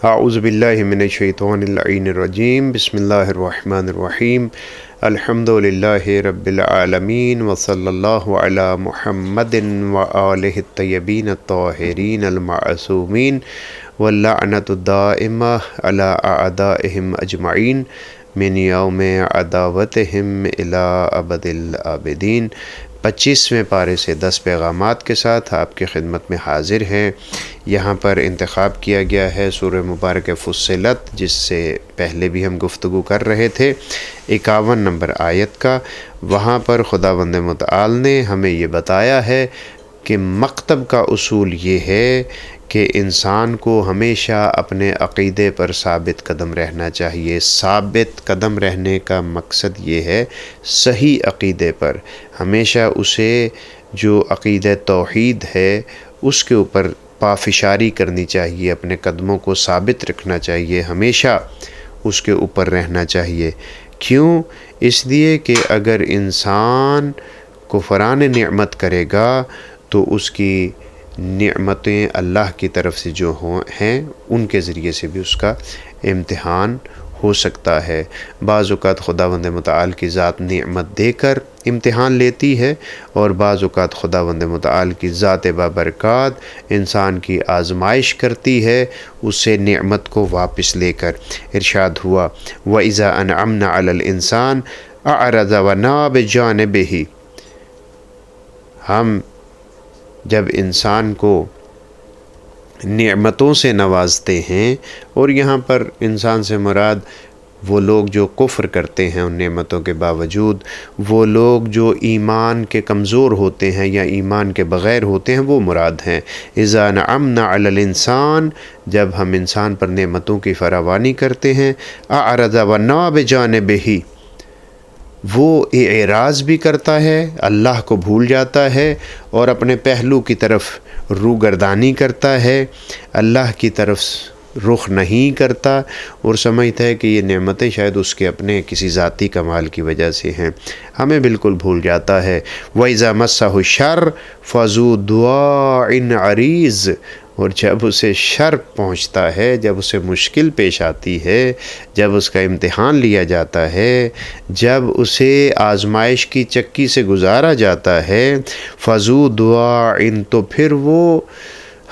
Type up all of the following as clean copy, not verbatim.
اعوذ باللہ من الشیطان اللعین الرجیم بسم اللہ الرحمن الرحیم الحمدللہ رب العالمین وصلی اللہ علی محمد وآلہ الطیبین الطاہرین المعصومین واللعنۃ الدائمہ علی اعدائہم اجمعین من یوم عداوتہم الی ابد الآبدین۔ 25ویں پارے سے 10 پیغامات کے ساتھ آپ کی خدمت میں حاضر ہیں۔ یہاں پر انتخاب کیا گیا ہے سورہ مبارک فصلت، جس سے پہلے بھی ہم گفتگو کر رہے تھے، 51 نمبر آیت کا۔ وہاں پر خداوند متعال نے ہمیں یہ بتایا ہے کہ مکتب کا اصول یہ ہے کہ انسان کو ہمیشہ اپنے عقیدے پر ثابت قدم رہنا چاہیے۔ ثابت قدم رہنے کا مقصد یہ ہے صحیح عقیدے پر ہمیشہ اسے جو عقیدہ توحید ہے اس کے اوپر پافشاری کرنی چاہیے، اپنے قدموں کو ثابت رکھنا چاہیے، ہمیشہ اس کے اوپر رہنا چاہیے۔ کیوں؟ اس لیے کہ اگر انسان کفران نعمت کرے گا تو اس کی نعمتیں اللہ کی طرف سے جو ہیں ان کے ذریعے سے بھی اس کا امتحان ہو سکتا ہے۔ بعض اوقات خداوند متعال کی ذات نعمت دے کر امتحان لیتی ہے، اور بعض اوقات خداوند متعال کی ذات بابرکات انسان کی آزمائش کرتی ہے اس سے نعمت کو واپس لے کر۔ ارشاد ہوا وَإِذَا أَنْعَمْنَا عَلَى الْإِنسَانِ أَعْرَضَ وَنَأَىٰ بِجَانِبِهِ۔ ہم جب انسان کو نعمتوں سے نوازتے ہیں، اور یہاں پر انسان سے مراد وہ لوگ جو کفر کرتے ہیں ان نعمتوں کے باوجود، وہ لوگ جو ایمان کے کمزور ہوتے ہیں یا ایمان کے بغیر ہوتے ہیں، وہ مراد ہیں۔ اذا انعمنا علی الانسان، جب ہم انسان پر نعمتوں کی فراوانی کرتے ہیں، اعرض ونأىٰ بجانبہ، وہ اعراض بھی کرتا ہے، اللہ کو بھول جاتا ہے اور اپنے پہلو کی طرف روگردانی کرتا ہے، اللہ کی طرف رخ نہیں کرتا، اور سمجھتا ہے کہ یہ نعمتیں شاید اس کے اپنے کسی ذاتی کمال کی وجہ سے ہیں، ہمیں بالکل بھول جاتا ہے۔ وَإِذَا مَسَّهُ الشَّرُّ فَذُو دُعَاءٍ عَرِيضٍ، اور جب اسے شر پہنچتا ہے، جب اسے مشکل پیش آتی ہے، جب اس کا امتحان لیا جاتا ہے، جب اسے آزمائش کی چکی سے گزارا جاتا ہے، فَذُو دُعَاءٍ، تو پھر وہ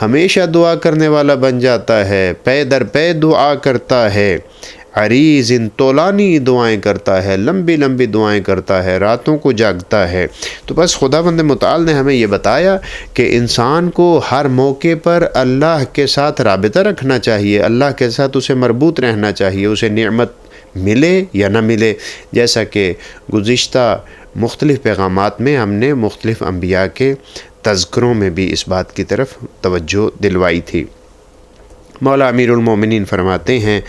ہمیشہ دعا کرنے والا بن جاتا ہے، پے در پے دعا کرتا ہے، عریض، طولانی دعائیں کرتا ہے، لمبی لمبی دعائیں کرتا ہے، راتوں کو جاگتا ہے۔ تو بس خداوند متعال نے ہمیں یہ بتایا کہ انسان کو ہر موقع پر اللہ کے ساتھ رابطہ رکھنا چاہیے، اللہ کے ساتھ اسے مربوط رہنا چاہیے، اسے نعمت ملے یا نہ ملے۔ جیسا کہ گزشتہ مختلف پیغامات میں ہم نے مختلف انبیاء کے تذکروں میں بھی اس بات کی طرف توجہ دلوائی تھی۔ مولا امیر المومنین فرماتے ہیں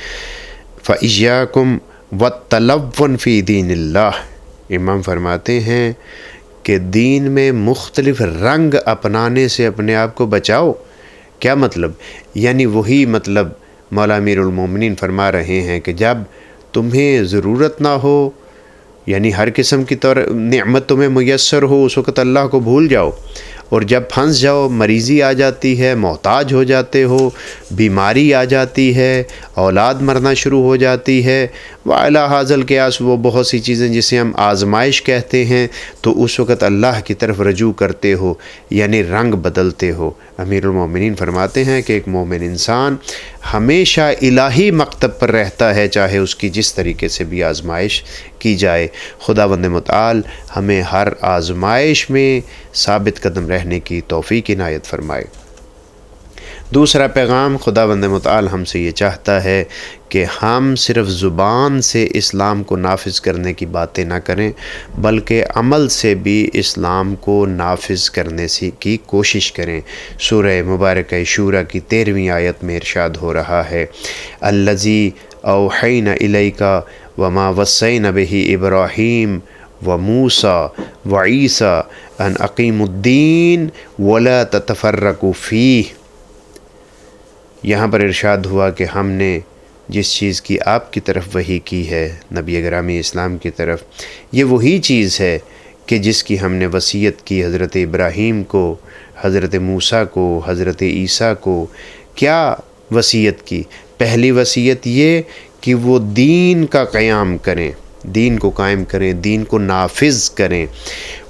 فَإِيَّاكُمْ وَالتَّلَوُّنَ فِي دِينِ اللَّهِ، امام فرماتے ہیں کہ دین میں مختلف رنگ اپنانے سے اپنے آپ کو بچاؤ۔ کیا مطلب؟ یعنی وہی مطلب مولا امیر المومنین فرما رہے ہیں کہ جب تمہیں ضرورت نہ ہو، یعنی ہر قسم کی نعمت تمہیں میسر ہو، اس وقت اللہ کو بھول جاؤ، اور جب پھنس جاؤ، مریضی آ جاتی ہے، محتاج ہو جاتے ہو، بیماری آ جاتی ہے، اولاد مرنا شروع ہو جاتی ہے، وَعَلَىٰ هَٰذَا الْقِيَاسِ، وہ بہت سی چیزیں جسے ہم آزمائش کہتے ہیں، تو اس وقت اللہ کی طرف رجوع کرتے ہو، یعنی رنگ بدلتے ہو۔ امیر المومنین فرماتے ہیں کہ ایک مومن انسان ہمیشہ الہی مکتب پر رہتا ہے، چاہے اس کی جس طریقے سے بھی آزمائش کی جائے۔ خداوند متعال ہمیں ہر آزمائش میں ثابت قدم رہنے کی توفیق عنایت فرمائے۔ دوسرا پیغام، خداوند متعال ہم سے یہ چاہتا ہے کہ ہم صرف زبان سے اسلام کو نافذ کرنے کی باتیں نہ کریں، بلکہ عمل سے بھی اسلام کو نافذ کرنے کی کوشش کریں۔ سورہ مبارکہ شورى کی 13ویں آیت میں ارشاد ہو رہا ہے الذی اوحینا الیک وما وصینا بہ ابراہیم وموسیٰ وعیسیٰ ان اقیموا الدین ولا تتفرقوا فیہ۔ یہاں پر ارشاد ہوا کہ ہم نے جس چیز کی آپ کی طرف وحی کی ہے، نبی گرامی اسلام کی طرف، یہ وہی چیز ہے کہ جس کی ہم نے وصیت کی حضرت ابراہیم کو، حضرت موسیٰ کو، حضرت عیسیٰ کو۔ کیا وصیت کی؟ پہلی وصیت یہ کہ وہ دین کا قیام کریں، دین کو قائم کریں، دین کو نافذ کریں۔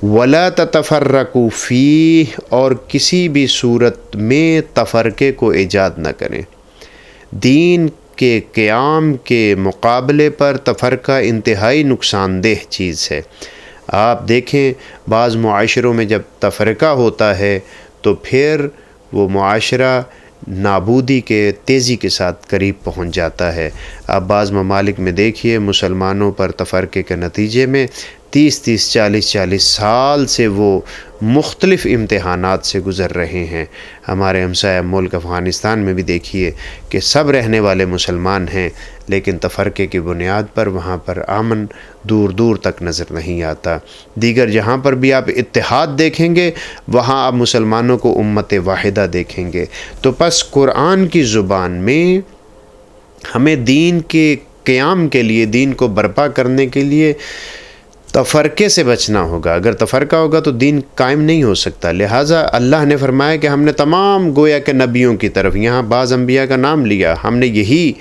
وَلَا تَتَفَرَّقُوا فِيهِ، اور کسی بھی صورت میں تفرقے کو ایجاد نہ کریں۔ دین کے قیام کے مقابلے پر تفرقہ انتہائی نقصان دہ چیز ہے۔ آپ دیکھیں بعض معاشروں میں جب تفرقہ ہوتا ہے تو پھر وہ معاشرہ نابودی کے تیزی کے ساتھ قریب پہنچ جاتا ہے۔ آپ بعض ممالک میں دیکھیے مسلمانوں پر تفرقے کے نتیجے میں 30 40 سال سے وہ مختلف امتحانات سے گزر رہے ہیں۔ ہمارے ہمسایہ ملک افغانستان میں بھی دیکھیے کہ سب رہنے والے مسلمان ہیں، لیکن تفرقے کی بنیاد پر وہاں پر امن دور دور تک نظر نہیں آتا۔ دیگر جہاں پر بھی آپ اتحاد دیکھیں گے وہاں آپ مسلمانوں کو امت واحدہ دیکھیں گے۔ تو پس قرآن کی زبان میں ہمیں دین کے قیام کے لیے، دین کو برپا کرنے کے لیے تفرقے سے بچنا ہوگا۔ اگر تفرقہ ہوگا تو دین قائم نہیں ہو سکتا۔ لہٰذا اللہ نے فرمایا کہ ہم نے تمام گویا کہ نبیوں کی طرف، یہاں بعض انبیاء کا نام لیا، ہم نے یہی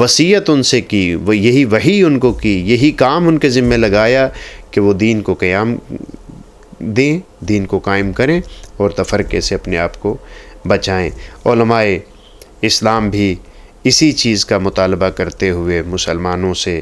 وصیت ان سے کی، وہ یہی وحی ان کو کی، یہی کام ان کے ذمہ لگایا کہ وہ دین کو قیام دیں، دین کو قائم کریں اور تفرقے سے اپنے آپ کو بچائیں۔ علماء اسلام بھی اسی چیز کا مطالبہ کرتے ہوئے مسلمانوں سے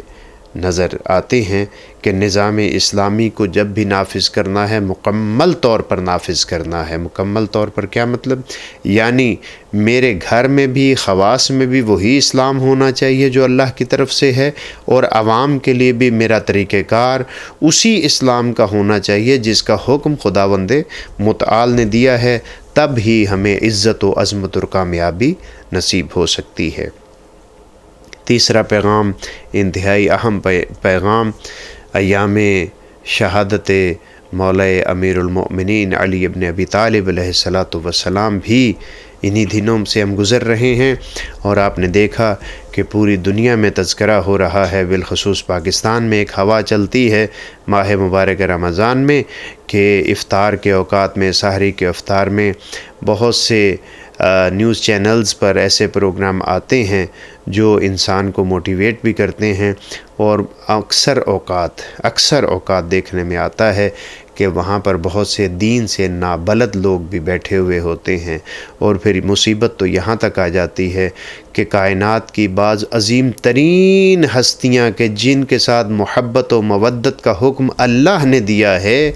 نظر آتے ہیں کہ نظام اسلامی کو جب بھی نافذ کرنا ہے مکمل طور پر نافذ کرنا ہے۔ مکمل طور پر کیا مطلب؟ یعنی میرے گھر میں بھی، خواص میں بھی وہی اسلام ہونا چاہیے جو اللہ کی طرف سے ہے، اور عوام کے لیے بھی میرا طریقہ کار اسی اسلام کا ہونا چاہیے جس کا حکم خداوند متعال نے دیا ہے۔ تب ہی ہمیں عزت و عظمت اور کامیابی نصیب ہو سکتی ہے۔ تیسرا پیغام، انتہائی اہم پیغام، ایام شہادت مولا امیر المؤمنین علی ابن ابی طالب علیہ السلام بھی انہی دنوں سے ہم گزر رہے ہیں، اور آپ نے دیکھا کہ پوری دنیا میں تذکرہ ہو رہا ہے، بالخصوص پاکستان میں ایک ہوا چلتی ہے ماہ مبارک رمضان میں کہ افطار کے اوقات میں، سحری کے افطار میں بہت سے نیوز چینلز پر ایسے پروگرام آتے ہیں جو انسان کو موٹیویٹ بھی کرتے ہیں، اور اکثر اوقات دیکھنے میں آتا ہے کہ وہاں پر بہت سے دین سے نابلد لوگ بھی بیٹھے ہوئے ہوتے ہیں، اور پھر مصیبت تو یہاں تک آ جاتی ہے کہ کائنات کی بعض عظیم ترین ہستیاں کہ جن کے ساتھ محبت و مودت کا حکم اللہ نے دیا ہے،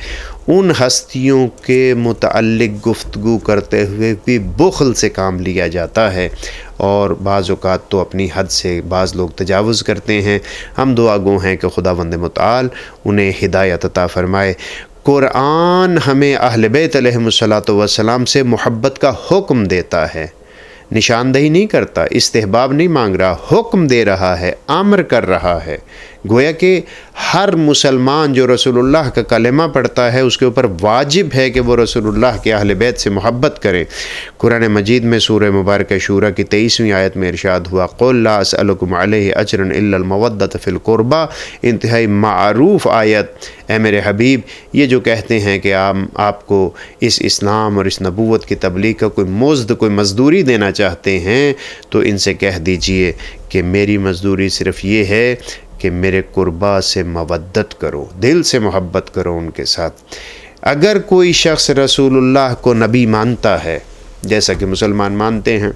ان ہستیوں کے متعلق گفتگو کرتے ہوئے بھی بخل سے کام لیا جاتا ہے، اور بعض اوقات تو اپنی حد سے بعض لوگ تجاوز کرتے ہیں۔ ہم دعا گو ہیں کہ خداوند متعال انہیں ہدایت عطا فرمائے۔ قرآن ہمیں اہل بیت علیہم السلام سے محبت کا حکم دیتا ہے، نشاندہی نہیں کرتا، استحباب نہیں مانگ رہا، حکم دے رہا ہے، امر کر رہا ہے۔ گویا کہ ہر مسلمان جو رسول اللہ کا کلمہ پڑھتا ہے اس کے اوپر واجب ہے کہ وہ رسول اللہ کے اہل بیت سے محبت کرے۔ قرآن مجید میں سورہ مبارکہ شورى کی 23ویں آیت میں ارشاد ہوا، قُلْ لَا أَسْأَلُكُمْ عَلَيْهِ أَجْرًا إِلَّا الْمَوَدَّةَ فِي الْقُرْبَى۔ انتہائی معروف آیت، اے میرے حبیب، یہ جو کہتے ہیں کہ آپ کو اس اسلام اور اس نبوت کی تبلیغ کا کوئی مزدوری دینا چاہتے ہیں، تو ان سے کہہ دیجئے کہ میری مزدوری صرف یہ ہے کہ میرے قربا سے مودت کرو، دل سے محبت کرو ان کے ساتھ۔ اگر کوئی شخص رسول اللہ کو نبی مانتا ہے، جیسا کہ مسلمان مانتے ہیں،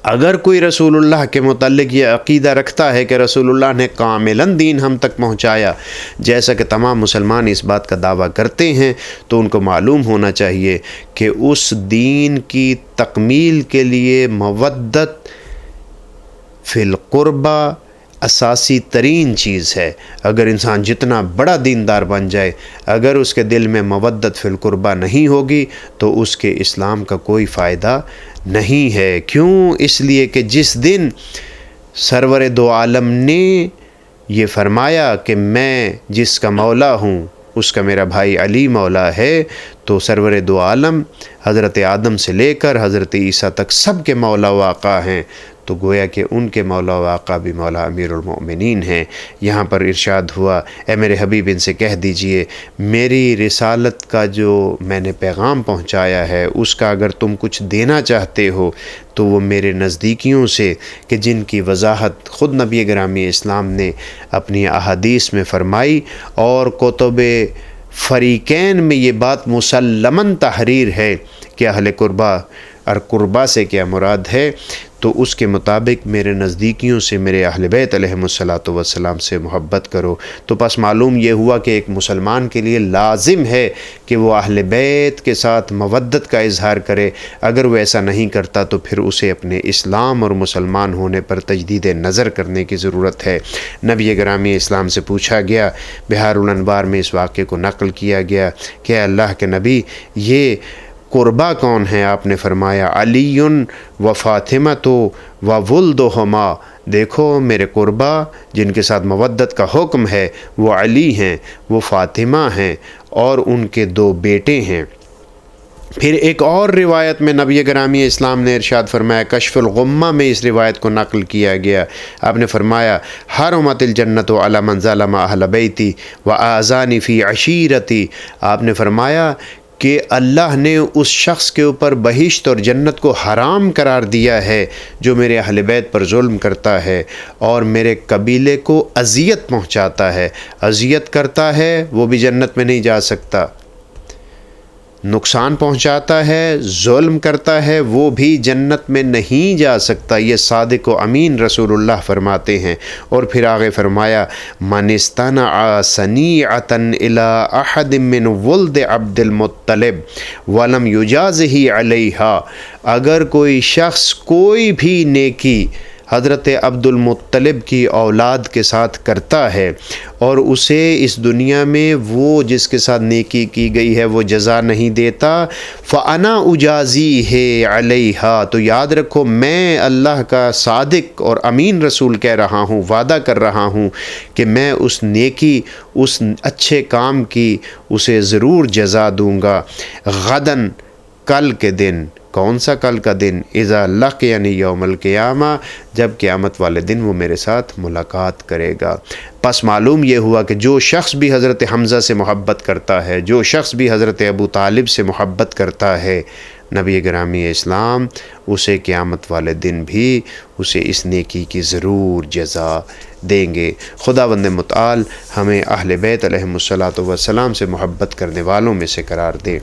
اگر کوئی رسول اللہ کے متعلق یہ عقیدہ رکھتا ہے کہ رسول اللہ نے کاملاً دین ہم تک پہنچایا، جیسا کہ تمام مسلمان اس بات کا دعویٰ کرتے ہیں، تو ان کو معلوم ہونا چاہیے کہ اس دین کی تکمیل کے لیے مودت فی القربہ اساسی ترین چیز ہے۔ اگر انسان جتنا بڑا دیندار بن جائے، اگر اس کے دل میں مودت فی القربہ نہیں ہوگی تو اس کے اسلام کا کوئی فائدہ نہیں ہے۔ کیوں؟ اس لیے کہ جس دن سرور دو عالم نے یہ فرمایا کہ میں جس کا مولا ہوں اس کا میرا بھائی علی مولا ہے، تو سرور دو عالم حضرت آدم سے لے کر حضرت عیسیٰ تک سب کے مولا و آقا ہیں۔ تو گویا کہ ان کے مولا و آقا بھی مولا امیر المؤمنین ہیں۔ یہاں پر ارشاد ہوا اے میرے حبیب ان سے کہہ دیجئے میری رسالت کا جو میں نے پیغام پہنچایا ہے اس کا اگر تم کچھ دینا چاہتے ہو تو وہ میرے نزدیکیوں سے کہ جن کی وضاحت خود نبی گرامی اسلام نے اپنی احادیث میں فرمائی، اور کتب فریقین میں یہ بات مسلماً تحریر ہے کہ اہل قربا، اور قربا سے کیا مراد ہے، تو اس کے مطابق میرے نزدیکیوں سے، میرے اہل بیت علیہم الصلاۃ والسلام سے محبت کرو۔ تو پس معلوم یہ ہوا کہ ایک مسلمان کے لیے لازم ہے کہ وہ اہل بیت کے ساتھ مودت کا اظہار کرے۔ اگر وہ ایسا نہیں کرتا تو پھر اسے اپنے اسلام اور مسلمان ہونے پر تجدید نظر کرنے کی ضرورت ہے۔ نبی گرامی اسلام سے پوچھا گیا، بہار الانوار میں اس واقعے کو نقل کیا گیا کہ اللہ کے نبی یہ قربا کون ہیں؟ آپ نے فرمایا علی و فاطمۃ و ولدہما، دیکھو میرے قربا جن کے ساتھ مودت کا حکم ہے وہ علی ہیں، وہ فاطمہ ہیں، اور ان کے 2 بیٹے ہیں۔ پھر ایک اور روایت میں نبی گرامی اسلام نے ارشاد فرمایا، کشف الغمہ میں اس روایت کو نقل کیا گیا، آپ نے فرمایا حرمت الجنت علی من ظلم اہل بیتی و آذانی فی عشیرتی، آپ نے فرمایا کہ اللہ نے اس شخص کے اوپر بہشت اور جنت کو حرام قرار دیا ہے جو میرے اہل بیت پر ظلم کرتا ہے اور میرے قبیلے کو اذیت پہنچاتا ہے۔ اذیت کرتا ہے وہ بھی جنت میں نہیں جا سکتا، نقصان پہنچاتا ہے، ظلم کرتا ہے، وہ بھی جنت میں نہیں جا سکتا۔ یہ صادق و امین رسول اللہ فرماتے ہیں۔ اور پھر آگے فرمایا من استنع صنیعۃ الی احد من ولد عبد المطلب ولم یجازہ علیہا، اگر کوئی شخص کوئی بھی نیکی حضرت عبد المطلب کی اولاد کے ساتھ کرتا ہے اور اسے اس دنیا میں وہ جس کے ساتھ نیکی کی گئی ہے وہ جزا نہیں دیتا، فَأَنَا أُجَازِيهِ عَلَيْهَا، تو یاد رکھو میں اللہ کا صادق اور امین رسول کہہ رہا ہوں، وعدہ کر رہا ہوں کہ میں اس نیکی، اس اچھے کام کی اسے ضرور جزا دوں گا۔ غداً، کل کے دن، کون سا کل کا دن؟ اذا لقینی یوم القیامہ، جب قیامت والے دن وہ میرے ساتھ ملاقات کرے گا۔ پس معلوم یہ ہوا کہ جو شخص بھی حضرت حمزہ سے محبت کرتا ہے، جو شخص بھی حضرت ابو طالب سے محبت کرتا ہے، نبی گرامی اسلام اسے قیامت والے دن بھی اسے اس نیکی کی ضرور جزا دیں گے۔ خداوند متعال ہمیں اہل بیت علیہم الصلاۃ والسلام سے محبت کرنے والوں میں سے قرار دے۔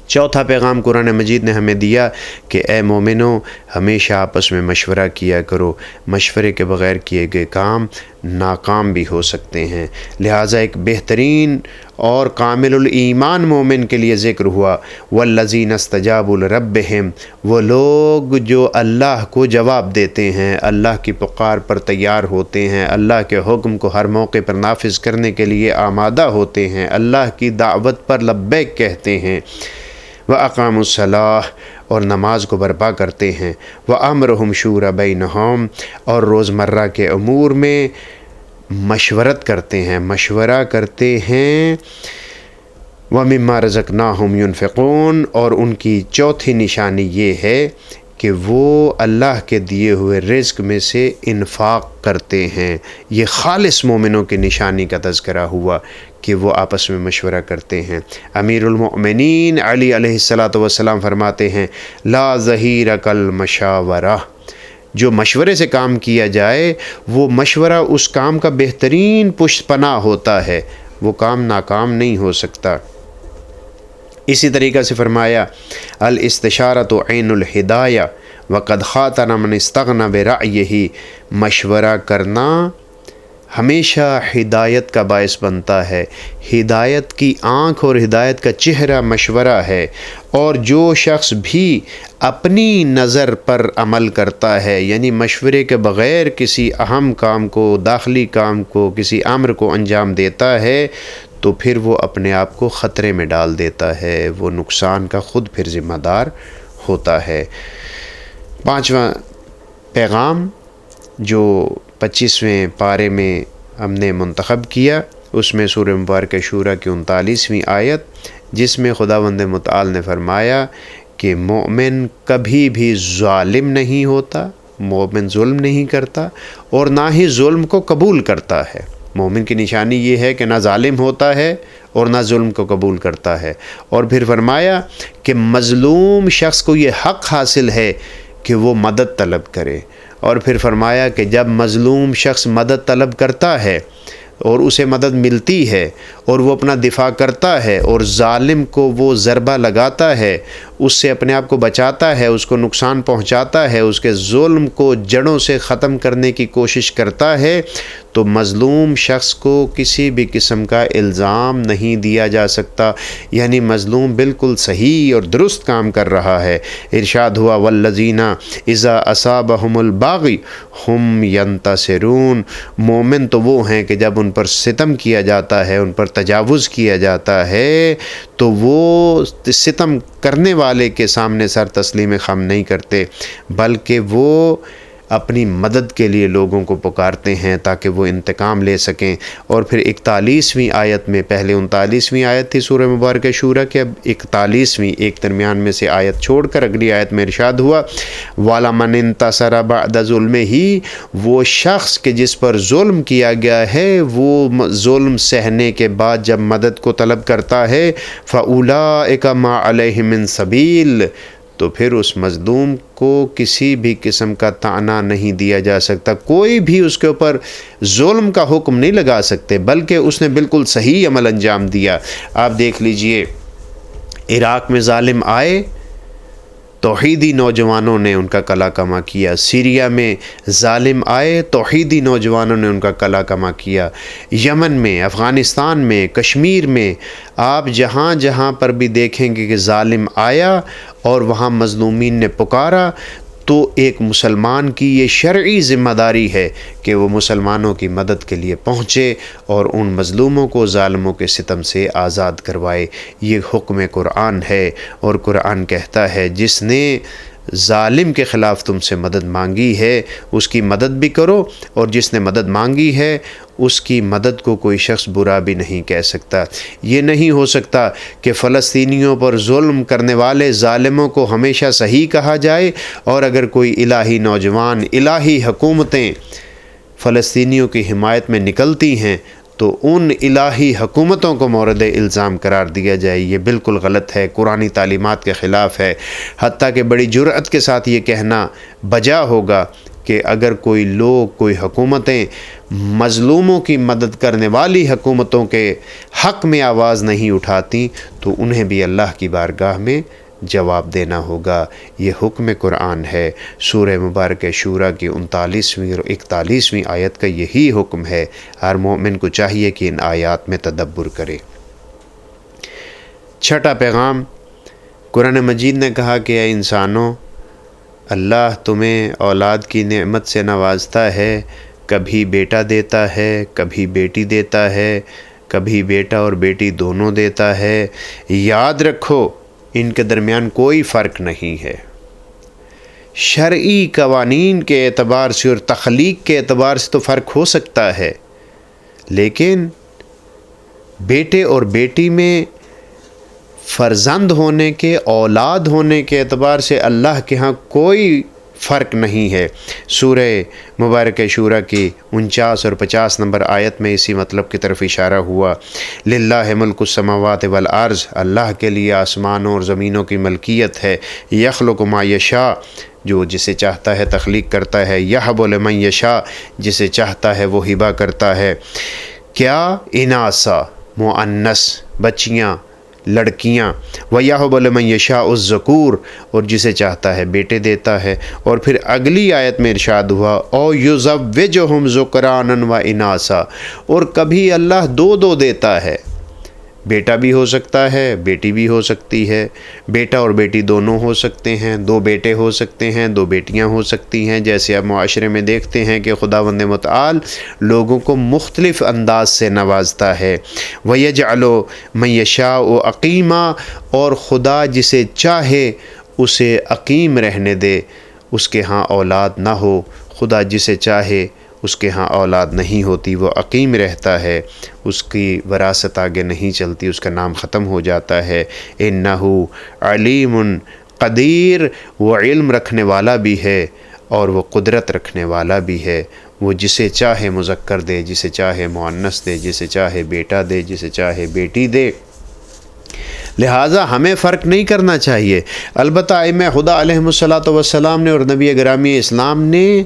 چوتھا پیغام قرآن مجید نے ہمیں دیا کہ اے مومنو ہمیشہ آپس میں مشورہ کیا کرو، مشورے کے بغیر کیے گئے کام ناکام بھی ہو سکتے ہیں۔ لہٰذا ایک بہترین اور کامل الایمان مومن کے لیے ذکر ہوا والذین استجابوا لربہم، وہ لوگ جو اللہ کو جواب دیتے ہیں، اللہ کی پکار پر تیار ہوتے ہیں، اللہ کے حکم کو ہر موقع پر نافذ کرنے کے لیے آمادہ ہوتے ہیں، اللہ کی دعوت پر لبیک کہتے ہیں، وَأَقَامُوا الصَّلَاةَ، اور نماز کو برپا کرتے ہیں، وَأَمْرُهُمْ شُورَى بَيْنَهُمْ، اور روزمرہ کے امور میں مشورت کرتے ہیں، مشورہ کرتے ہیں، وَمِمَّا رَزَقْنَاهُمْ يُنْفِقُونَ، اور ان کی چوتھی نشانی یہ ہے کہ وہ اللہ کے دیے ہوئے رزق میں سے انفاق کرتے ہیں۔ یہ خالص مومنوں کی نشانی کا تذکرہ ہوا کہ وہ آپس میں مشورہ کرتے ہیں۔ امیر المؤمنین علی علیہ الصلاۃ والسلام فرماتے ہیں لا ظہیر کالمشاورہ، جو مشورے سے کام کیا جائے وہ مشورہ اس کام کا بہترین پشت پناہ ہوتا ہے، وہ کام ناکام نہیں ہو سکتا۔ اسی طریقہ سے فرمایا الاستشارۃ عین الہدایہ وقد خاطن من استغنى برأیہ، مشورہ کرنا ہمیشہ ہدایت کا باعث بنتا ہے، ہدایت کی آنکھ اور ہدایت کا چہرہ مشورہ ہے، اور جو شخص بھی اپنی نظر پر عمل کرتا ہے، یعنی مشورے کے بغیر کسی اہم کام کو، داخلی کام کو، کسی امر کو انجام دیتا ہے تو پھر وہ اپنے آپ کو خطرے میں ڈال دیتا ہے، وہ نقصان کا خود پھر ذمہ دار ہوتا ہے۔ پانچواں پیغام جو 25ویں پارے میں ہم نے منتخب کیا، اس میں سورہ مبارکہ شورى کی 39ویں آیت، جس میں خداوند متعال نے فرمایا کہ مومن کبھی بھی ظالم نہیں ہوتا، مومن ظلم نہیں کرتا اور نہ ہی ظلم کو قبول کرتا ہے۔ مومن کی نشانی یہ ہے کہ نہ ظالم ہوتا ہے اور نہ ظلم کو قبول کرتا ہے۔ اور پھر فرمایا کہ مظلوم شخص کو یہ حق حاصل ہے کہ وہ مدد طلب کرے، اور پھر فرمایا کہ جب مظلوم شخص مدد طلب کرتا ہے اور اسے مدد ملتی ہے اور وہ اپنا دفاع کرتا ہے اور ظالم کو وہ ضربہ لگاتا ہے، اس سے اپنے آپ کو بچاتا ہے، اس کو نقصان پہنچاتا ہے، اس کے ظلم کو جڑوں سے ختم کرنے کی کوشش کرتا ہے، تو مظلوم شخص کو کسی بھی قسم کا الزام نہیں دیا جا سکتا، یعنی مظلوم بالکل صحیح اور درست کام کر رہا ہے۔ ارشاد ہوا والذین اذا اصابہم الباغی ہم ینتصرون، مومن تو وہ ہیں کہ جب ان پر ستم کیا جاتا ہے، ان پر تجاوز کیا جاتا ہے، تو وہ ستم کرنے والے کے سامنے سر تسلیم خم نہیں کرتے، بلکہ وہ اپنی مدد کے لیے لوگوں کو پکارتے ہیں تاکہ وہ انتقام لے سکیں۔ اور پھر 41ویں آیت میں، پہلے 39ویں آیت تھی سورہ مبارکہ شورى کے، اب 41ویں ایک درمیان میں سے آیت چھوڑ کر اگلی آیت میں ارشاد ہوا وَلَمَنِ انتَصَرَ بَعْدَ ظُلْمِهِ، وہ شخص کہ جس پر ظلم کیا گیا ہے وہ ظلم سہنے کے بعد جب مدد کو طلب کرتا ہے فَأُولَٰئِكَ مَا عَلَيْهِم مِّن سَبِيلٍ، تو پھر اس مظلوم کو کسی بھی قسم کا طعنہ نہیں دیا جا سکتا، کوئی بھی اس کے اوپر ظلم کا حکم نہیں لگا سکتے، بلکہ اس نے بالکل صحیح عمل انجام دیا۔ آپ دیکھ لیجئے عراق میں ظالم آئے، توحیدی نوجوانوں نے ان کا کلا کما کیا، سیریا میں ظالم آئے، توحیدی نوجوانوں نے ان کا کلا کما کیا، یمن میں، افغانستان میں، کشمیر میں، آپ جہاں جہاں پر بھی دیکھیں گے کہ ظالم آیا اور وہاں مظلومین نے پکارا، تو ایک مسلمان کی یہ شرعی ذمہ داری ہے کہ وہ مسلمانوں کی مدد کے لیے پہنچے اور ان مظلوموں کو ظالموں کے ستم سے آزاد کروائے۔ یہ حکم قرآن ہے، اور قرآن کہتا ہے جس نے ظالم کے خلاف تم سے مدد مانگی ہے اس کی مدد بھی کرو، اور جس نے مدد مانگی ہے اس کی مدد کو کوئی شخص برا بھی نہیں کہہ سکتا۔ یہ نہیں ہو سکتا کہ فلسطینیوں پر ظلم کرنے والے ظالموں کو ہمیشہ صحیح کہا جائے، اور اگر کوئی الہی نوجوان، الہی حکومتیں فلسطینیوں کی حمایت میں نکلتی ہیں تو ان الہی حکومتوں کو مورد الزام قرار دیا جائے، یہ بالکل غلط ہے، قرآنی تعلیمات کے خلاف ہے۔ حتیٰ کہ بڑی جرأت کے ساتھ یہ کہنا بجا ہوگا کہ اگر کوئی لوگ، کوئی حکومتیں مظلوموں کی مدد کرنے والی حکومتوں کے حق میں آواز نہیں اٹھاتی تو انہیں بھی اللہ کی بارگاہ میں جواب دینا ہوگا۔ یہ حکم قرآن ہے۔ سورہ مبارکہ شورى کی 39ویں اور 41ویں آیت کا یہی حکم ہے۔ ہر مومن کو چاہیے کہ ان آیات میں تدبر کرے۔ چھٹا پیغام، قرآن مجید نے کہا کہ اے انسانوں، اللہ تمہیں اولاد کی نعمت سے نوازتا ہے، کبھی بیٹا دیتا ہے، کبھی بیٹی دیتا ہے، کبھی بیٹا اور بیٹی دونوں دیتا ہے۔ یاد رکھو ان کے درمیان کوئی فرق نہیں ہے۔ شرعی قوانین کے اعتبار سے اور تخلیق کے اعتبار سے تو فرق ہو سکتا ہے، لیکن بیٹے اور بیٹی میں فرزند ہونے کے، اولاد ہونے کے اعتبار سے اللہ کے ہاں کوئی فرق نہیں ہے۔ سورہ مبارکہ شورى کی 49 اور 50 نمبر آیت میں اسی مطلب کی طرف اشارہ ہوا۔ للہ ملک السماوات والارض، اللہ کے لیے آسمانوں اور زمینوں کی ملکیت ہے۔ یخلق ما یشاء، جو جسے چاہتا ہے تخلیق کرتا ہے۔ یہب لمن یشاء، جسے چاہتا ہے وہ ہبہ کرتا ہے۔ کیا؟ اناسا، مؤنث، بچیاں، لڑکیاں۔ وَيَهْبُ لَمَن يَشَاءُ الذُّكُورَ، اور جسے چاہتا ہے بیٹے دیتا ہے۔ اور پھر اگلی آیت میں ارشاد ہوا او يُزَوِّجُهُمْ ذُكْرَانًا وَإِنَاثًا، اور کبھی اللہ دو دیتا ہے، بیٹا بھی ہو سکتا ہے، بیٹی بھی ہو سکتی ہے، بیٹا اور بیٹی دونوں ہو سکتے ہیں، دو بیٹے ہو سکتے ہیں، دو بیٹیاں ہو سکتی ہیں، جیسے اب معاشرے میں دیکھتے ہیں کہ خداوند متعال لوگوں کو مختلف انداز سے نوازتا ہے۔ وَيَجْعَلُ مَن يَشَاءُ عَقِيمًا، اور خدا جسے چاہے اسے عقیم رہنے دے، اس کے ہاں اولاد نہ ہو۔ خدا جسے چاہے اس کے ہاں اولاد نہیں ہوتی، وہ عقیم رہتا ہے، اس کی وراثت آگے نہیں چلتی، اس کا نام ختم ہو جاتا ہے۔ انہو علیم قدیر، وہ علم رکھنے والا بھی ہے اور وہ قدرت رکھنے والا بھی ہے، وہ جسے چاہے مذکر دے، جسے چاہے مؤنث دے، جسے چاہے بیٹا دے، جسے چاہے بیٹی دے، لہٰذا ہمیں فرق نہیں کرنا چاہیے۔ البتہ ائمہ خدا علیہم الصلاۃ والسلام نے اور نبی گرامی اسلام نے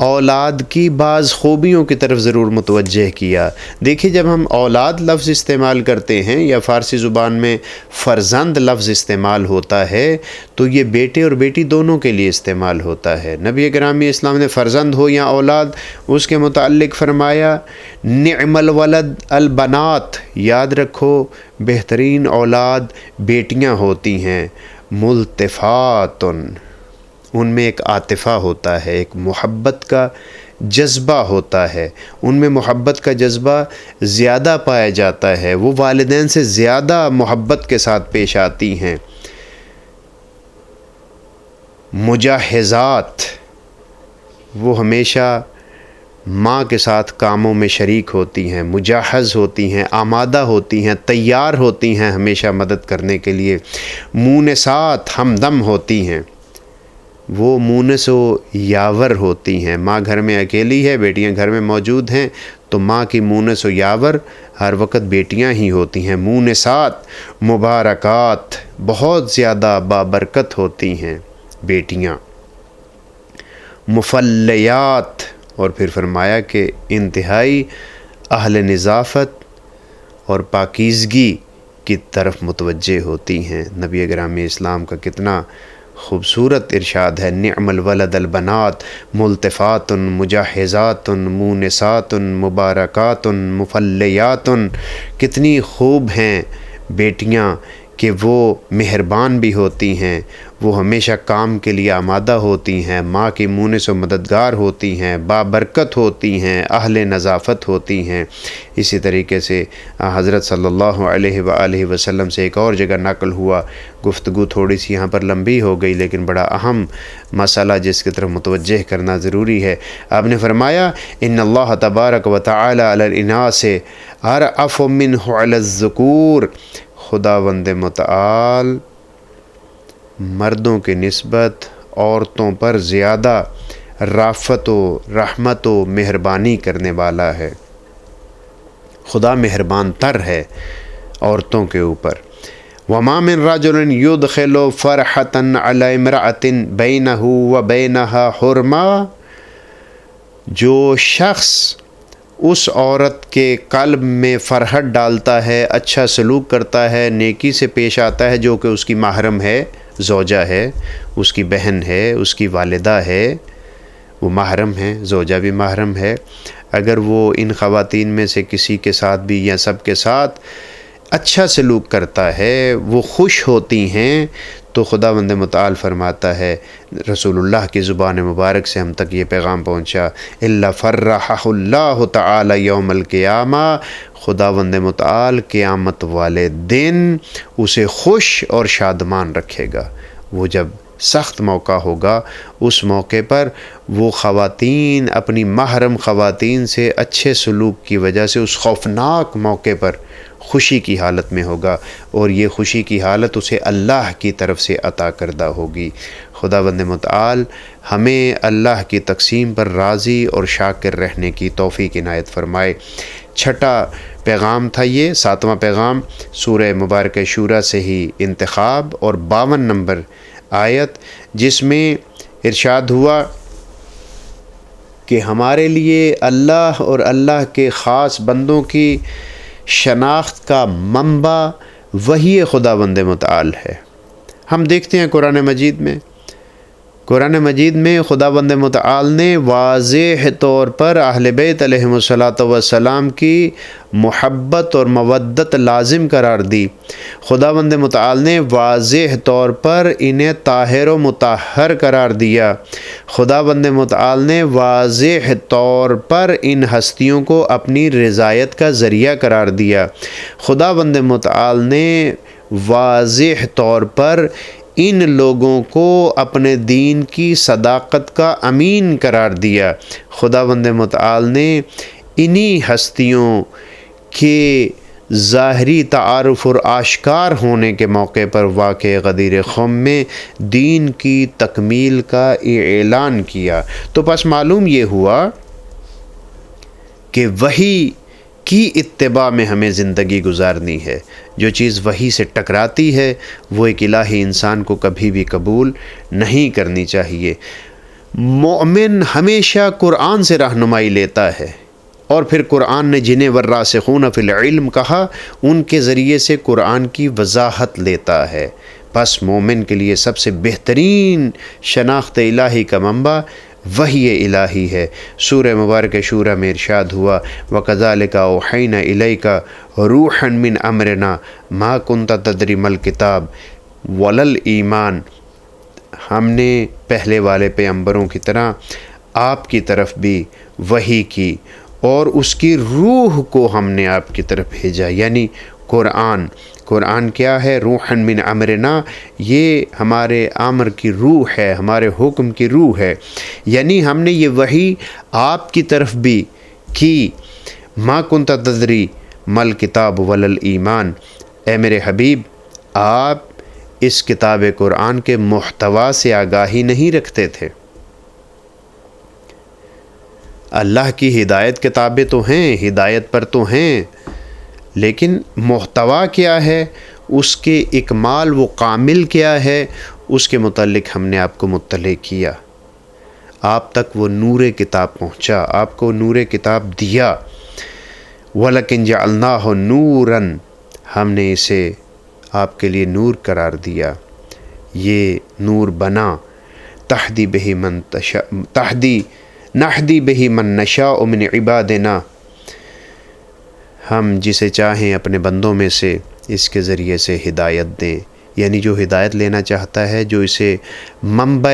اولاد کی بعض خوبیوں کی طرف ضرور متوجہ کیا۔ دیکھیے، جب ہم اولاد لفظ استعمال کرتے ہیں یا فارسی زبان میں فرزند لفظ استعمال ہوتا ہے تو یہ بیٹے اور بیٹی دونوں کے لیے استعمال ہوتا ہے۔ نبی گرامی اسلام نے فرزند ہو یا اولاد، اس کے متعلق فرمایا نعم الولد البنات، یاد رکھو بہترین اولاد بیٹیاں ہوتی ہیں، ملتفاتن، ان میں ایک عاطفہ ہوتا ہے، ایک محبت کا جذبہ ہوتا ہے، ان میں محبت کا جذبہ زیادہ پایا جاتا ہے، وہ والدین سے زیادہ محبت کے ساتھ پیش آتی ہیں۔ مجہزات، وہ ہمیشہ ماں کے ساتھ کاموں میں شریک ہوتی ہیں، مجہز ہوتی ہیں، آمادہ ہوتی ہیں، تیار ہوتی ہیں ہمیشہ مدد کرنے کے لیے۔ مونسات، ہمدم ہوتی ہیں، وہ مونس و یاور ہوتی ہیں۔ ماں گھر میں اکیلی ہے، بیٹیاں گھر میں موجود ہیں تو ماں کی مونس و یاور ہر وقت بیٹیاں ہی ہوتی ہیں۔ مونسات، مبارکات، بہت زیادہ بابرکت ہوتی ہیں بیٹیاں۔ مفلیات، اور پھر فرمایا کہ انتہائی اہل نظافت اور پاکیزگی کی طرف متوجہ ہوتی ہیں۔ نبی گرامی اسلام کا کتنا خوبصورت ارشاد ہے، نعم الولد البنات ملتفات مجہزات مونسات مبارکات مفلیات، کتنی خوب ہیں بیٹیاں کہ وہ مہربان بھی ہوتی ہیں، وہ ہمیشہ کام کے لیے آمادہ ہوتی ہیں، ماں کی مونس و مددگار ہوتی ہیں، بابرکت ہوتی ہیں، اہل نظافت ہوتی ہیں۔ اسی طریقے سے حضرت صلی اللہ علیہ وآلہ وسلم سے ایک اور جگہ نقل ہوا، گفتگو تھوڑی سی یہاں پر لمبی ہو گئی لیکن بڑا اہم مسئلہ جس کی طرف متوجہ کرنا ضروری ہے۔ آپ نے فرمایا ان اللہ تبارک و تعالی علی الاناث ارأف منہ علی الذکور، خداوند متعال مردوں کے نسبت عورتوں پر زیادہ رافت و رحمت و مہربانی کرنے والا ہے، خدا مہربان تر ہے عورتوں کے اوپر۔ وما من رجل يدخل فرحة على امرأة بينه وبينها حرمة، جو شخص اس عورت کے قلب میں فرحت ڈالتا ہے، اچھا سلوک کرتا ہے، نیکی سے پیش آتا ہے، جو کہ اس کی محرم ہے، زوجہ ہے، اس کی بہن ہے، اس کی والدہ ہے، وہ محرم ہے، زوجہ بھی محرم ہے، اگر وہ ان خواتین میں سے کسی کے ساتھ بھی یا سب کے ساتھ اچھا سلوک کرتا ہے، وہ خوش ہوتی ہیں، تو خداوند متعال فرماتا ہے، رسول اللہ کی زبان مبارک سے ہم تک یہ پیغام پہنچا، الا فرحہ اللہ تعالی یوم القیامہ، خداوند متعال قیامت والے دن اسے خوش اور شادمان رکھے گا۔ وہ جب سخت موقع ہوگا، اس موقع پر وہ خواتین اپنی محرم خواتین سے اچھے سلوک کی وجہ سے اس خوفناک موقع پر خوشی کی حالت میں ہوگا، اور یہ خوشی کی حالت اسے اللہ کی طرف سے عطا کردہ ہوگی۔ خداوند متعال ہمیں اللہ کی تقسیم پر راضی اور شاکر رہنے کی توفیق عنایت فرمائے۔ چھٹا پیغام تھا یہ، 7واں پیغام سورہ مبارکہ شورى سے ہی انتخاب، اور 52 نمبر آیت، جس میں ارشاد ہوا کہ ہمارے لیے اللہ اور اللہ کے خاص بندوں کی شناخت کا منبع وحی خداوند متعال ہے۔ ہم دیکھتے ہیں قرآن مجید میں خداوند متعال نے واضح طور پر اہل بیت علیہم الصلاۃ والسلام کی محبت اور مودت لازم قرار دی۔ خداوند متعال نے واضح طور پر انہیں طاہر و مطہر قرار دیا۔ خداوند متعال نے واضح طور پر ان ہستیوں کو اپنی رضایت کا ذریعہ قرار دیا۔ خداوند متعال نے واضح طور پر ان لوگوں کو اپنے دین کی صداقت کا امین قرار دیا۔ خداوند متعال نے انہی ہستیوں کے ظاہری تعارف اور آشکار ہونے کے موقع پر واقع غدیر خم میں دین کی تکمیل کا اعلان کیا۔ تو پس معلوم یہ ہوا کہ وحی کی اتباع میں ہمیں زندگی گزارنی ہے۔ جو چیز وحی سے ٹکراتی ہے وہ ایک الہی انسان کو کبھی بھی قبول نہیں کرنی چاہیے۔ مومن ہمیشہ قرآن سے رہنمائی لیتا ہے، اور پھر قرآن نے جنہیں والراسخون فی العلم کہا ان کے ذریعے سے قرآن کی وضاحت لیتا ہے۔ بس مومن کے لیے سب سے بہترین شناخت الہی کا منبع وحی الہی ہے۔ سورہ مبارک شورہ میں ارشاد ہوا وَكَذَلِكَ أَوْحَيْنَا إِلَيْكَ رُوحًا مِّنْ أَمْرِنَا مَا كُنْتَ تَدْرِي مَا الْكِتَابُ وَلَا الْإِيمَانُ۔ ہم نے پہلے والے پیغمبروں کی طرح آپ کی طرف بھی وحی کی، اور اس کی روح کو ہم نے آپ کی طرف بھیجا، یعنی قرآن۔ قرآن کیا ہے؟ روحًا من امرنا، یہ ہمارے امر کی روح ہے، ہمارے حکم کی روح ہے، یعنی ہم نے یہ وحی آپ کی طرف بھی کی۔ ما کنت تدری مل کتاب ولل ایمان، اے میرے حبیب آپ اس کتاب قرآن کے محتوا سے آگاہی نہیں رکھتے تھے۔ اللہ کی ہدایت کتابیں تو ہیں، ہدایت پر تو ہیں، لیکن محتوا کیا ہے، اس کے اکمال و کامل کیا ہے، اس کے متعلق ہم نے آپ کو مطلع کیا۔ آپ تک وہ نور کتاب پہنچا، آپ کو نور کتاب دیا۔ وَلَكِنْ جَعَلْنَاهُ نُورًا، ہم نے اسے آپ کے لیے نور قرار دیا، یہ نور بنا۔ تہدی بہ من تشاء، نہدی بہ من نشاء من عبادنا، ہم جسے چاہیں اپنے بندوں میں سے اس کے ذریعے سے ہدایت دیں، یعنی جو ہدایت لینا چاہتا ہے، جو اسے منبع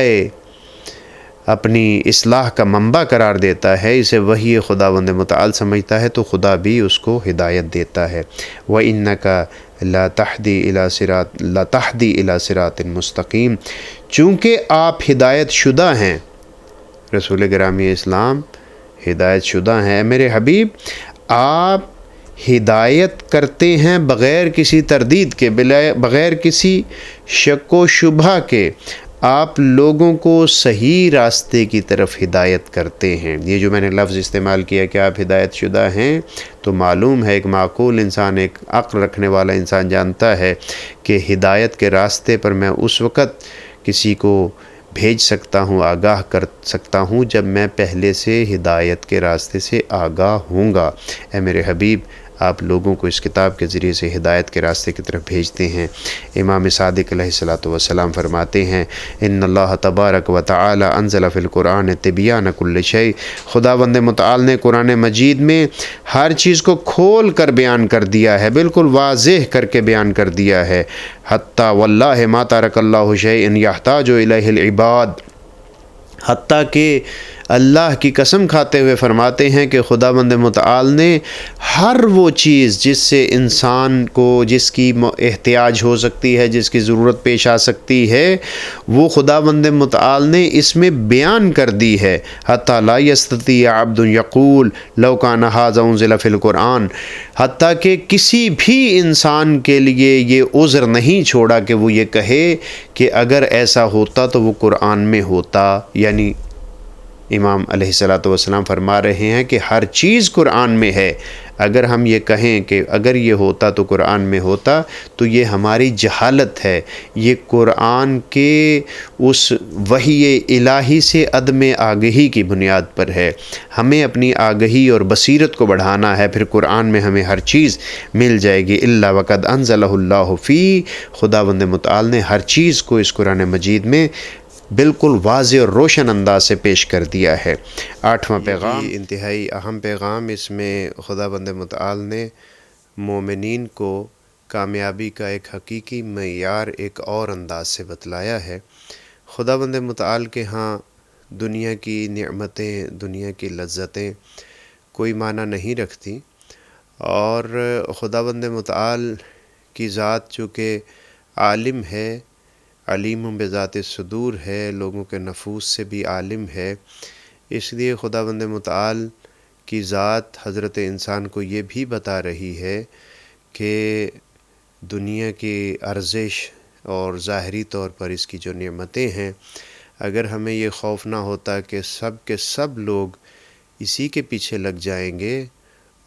اپنی اصلاح کا منبع قرار دیتا ہے، اسے وحی خداوند متعال سمجھتا ہے، تو خدا بھی اس کو ہدایت دیتا ہے۔ وَإِنَّكَ لَا تَهْدِي إِلَى صِرَاطٍ مُسْتَقِيمٍ، چونکہ آپ ہدایت شدہ ہیں، رسول گرامی اسلام ہدایت شدہ ہیں، میرے حبیب آپ ہدایت کرتے ہیں بغیر کسی تردید کے، بغیر کسی شک و شبہ کے، آپ لوگوں کو صحیح راستے کی طرف ہدایت کرتے ہیں۔ یہ جو میں نے لفظ استعمال کیا کہ آپ ہدایت شدہ ہیں، تو معلوم ہے ایک معقول انسان، ایک عقل رکھنے والا انسان جانتا ہے کہ ہدایت کے راستے پر میں اس وقت کسی کو بھیج سکتا ہوں، آگاہ کر سکتا ہوں، جب میں پہلے سے ہدایت کے راستے سے آگاہ ہوں گا۔ اے میرے حبیب آپ لوگوں کو اس کتاب کے ذریعے سے ہدایت کے راستے کی طرف بھیجتے ہیں۔ امام صادق علیہ الصلوۃ والسلام فرماتے ہیں ان اللہ تبارک و تعالی انزل فی القرآن تبیان کل شیء، خداوند متعال نے قرآن مجید میں ہر چیز کو کھول کر بیان کر دیا ہے، بالکل واضح کر کے بیان کر دیا ہے۔ حتیٰ واللہ ما ترک اللہ شیء یحتاج الیہ العباد، حتیٰ کہ اللہ کی قسم کھاتے ہوئے فرماتے ہیں کہ خداوند متعال نے ہر وہ چیز جس سے انسان کو، جس کی احتیاج ہو سکتی ہے، جس کی ضرورت پیش آ سکتی ہے، وہ خداوند متعال نے اس میں بیان کر دی ہے۔ حتیٰ لا یستطیع عبد یقول لو کان ھذا انزل فی القرآن، حتیٰ کہ کسی بھی انسان کے لیے یہ عذر نہیں چھوڑا کہ وہ یہ کہے کہ اگر ایسا ہوتا تو وہ قرآن میں ہوتا، یعنی امام علیہ الصلوۃ والسلام فرما رہے ہیں کہ ہر چیز قرآن میں ہے۔ اگر ہم یہ کہیں کہ اگر یہ ہوتا تو قرآن میں ہوتا، تو یہ ہماری جہالت ہے، یہ قرآن کے اس وحی الہی سے عدم آگہی کی بنیاد پر ہے۔ ہمیں اپنی آگہی اور بصیرت کو بڑھانا ہے، پھر قرآن میں ہمیں ہر چیز مل جائے گی۔ الا وقد انزلہ اللہ فی، خداوند متعال نے ہر چیز کو اس قرآن مجید میں بالکل واضح اور روشن انداز سے پیش کر دیا ہے۔ 8واں پیغام، انتہائی اہم پیغام، اس میں خداوند متعال نے مومنین کو کامیابی کا ایک حقیقی معیار ایک اور انداز سے بتلایا ہے۔ خداوند متعال کے ہاں دنیا کی نعمتیں، دنیا کی لذتیں کوئی معنی نہیں رکھتی، اور خداوند متعال کی ذات چونکہ عالم ہے، علیم بذات الصدور ہے، لوگوں کے نفوس سے بھی عالم ہے، اس لیے خداوند متعال کی ذات حضرت انسان کو یہ بھی بتا رہی ہے کہ دنیا کی ارزش اور ظاہری طور پر اس کی جو نعمتیں ہیں، اگر ہمیں یہ خوف نہ ہوتا کہ سب کے سب لوگ اسی کے پیچھے لگ جائیں گے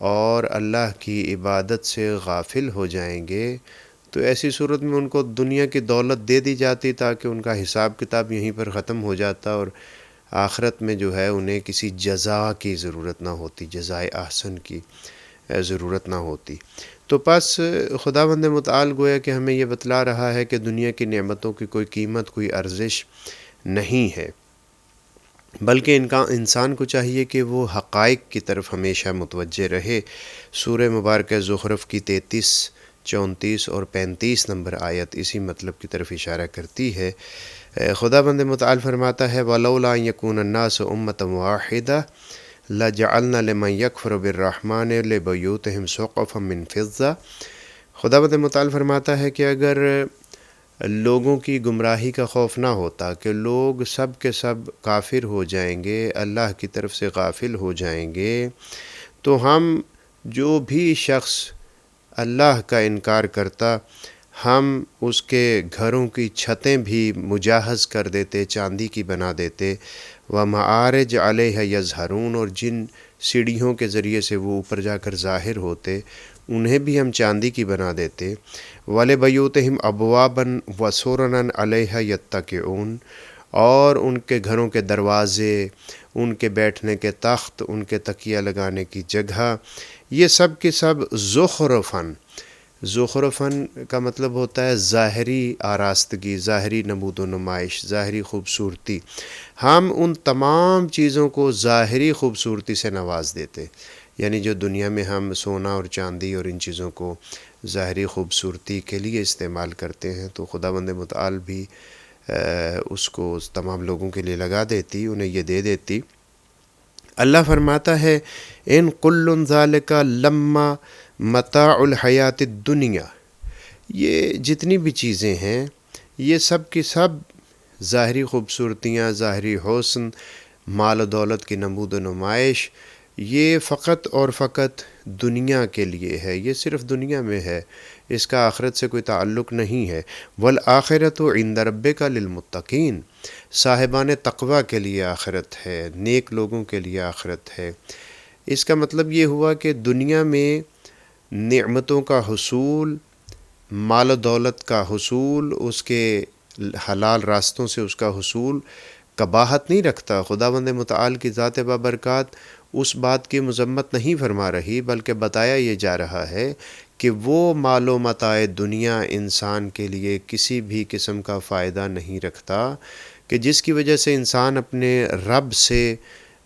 اور اللہ کی عبادت سے غافل ہو جائیں گے، تو ایسی صورت میں ان کو دنیا کی دولت دے دی جاتی تاکہ ان کا حساب کتاب یہیں پر ختم ہو جاتا، اور آخرت میں جو ہے انہیں کسی جزا کی ضرورت نہ ہوتی، جزائے احسن کی ضرورت نہ ہوتی۔ تو پس خداوند متعال گویا کہ ہمیں یہ بتلا رہا ہے کہ دنیا کی نعمتوں کی کوئی قیمت، کوئی ارزش نہیں ہے، بلکہ انسان کو چاہیے کہ وہ حقائق کی طرف ہمیشہ متوجہ رہے۔ سورہ مبارکہ زخرف کی 33، 34 اور 35 نمبر آیت اسی مطلب کی طرف اشارہ کرتی ہے۔ خداوند متعال فرماتا ہے وَلَوْلَا أَن يَكُونَ النَّاسُ أُمَّةً وَاحِدَةً لَجَعَلْنَا لِمَن يَكْفُرُ بِالرَّحْمَنِ لِبُيُوتِهِمْ سُقُفًا مِّن فِضَّةٍ۔ خداوند متعال فرماتا ہے کہ اگر لوگوں کی گمراہی کا خوف نہ ہوتا کہ لوگ سب کے سب کافر ہو جائیں گے، اللہ کی طرف سے غافل ہو جائیں گے، تو ہم جو بھی شخص اللہ کا انکار کرتا، ہم اس کے گھروں کی چھتیں بھی مجہز کر دیتے، چاندی کی بنا دیتے، وَمَعَارِجَ عَلَيْهَا يَظْهَرُونَ، اور جن سیڑھیوں کے ذریعے سے وہ اوپر جا کر ظاہر ہوتے انہیں بھی ہم چاندی کی بنا دیتے، وَلِبَيُوتِهِمْ أَبْوَابًا وَسُرُرًا عَلَيْهَا يَتَّكِئُونَ، اور ان کے گھروں کے دروازے، ان کے بیٹھنے کے تخت، ان کے تکیہ لگانے کی جگہ، یہ سب کی سب زخرفاً کا مطلب ہوتا ہے ظاہری آراستگی، ظاہری نمود و نمائش، ظاہری خوبصورتی۔ ہم ان تمام چیزوں کو ظاہری خوبصورتی سے نواز دیتے، یعنی جو دنیا میں ہم سونا اور چاندی اور ان چیزوں کو ظاہری خوبصورتی کے لیے استعمال کرتے ہیں، تو خداوند متعال بھی اس کو تمام لوگوں کے لیے لگا دیتی، انہیں یہ دے دیتی۔ اللہ فرماتا ہے ان کل ذالک لما متاع الحیات الدنیا، یہ جتنی بھی چیزیں ہیں یہ سب کی سب ظاہری خوبصورتیاں، ظاہری حسن، مال و دولت کی نمود و نمائش، یہ فقط اور فقط دنیا کے لیے ہے، یہ صرف دنیا میں ہے، اس کا آخرت سے کوئی تعلق نہیں ہے۔ والآخرۃ عند ربک للمتقین، صاحبان تقوی کے لیے آخرت ہے، نیک لوگوں کے لیے آخرت ہے۔ اس کا مطلب یہ ہوا کہ دنیا میں نعمتوں کا حصول، مال و دولت کا حصول، اس کے حلال راستوں سے اس کا حصول قباحت نہیں رکھتا۔ خداوند متعال کی ذات بابرکات اس بات کی مذمت نہیں فرما رہی، بلکہ بتایا یہ جا رہا ہے کہ وہ مال و متاع دنیا انسان کے لیے کسی بھی قسم کا فائدہ نہیں رکھتا، کہ جس کی وجہ سے انسان اپنے رب سے،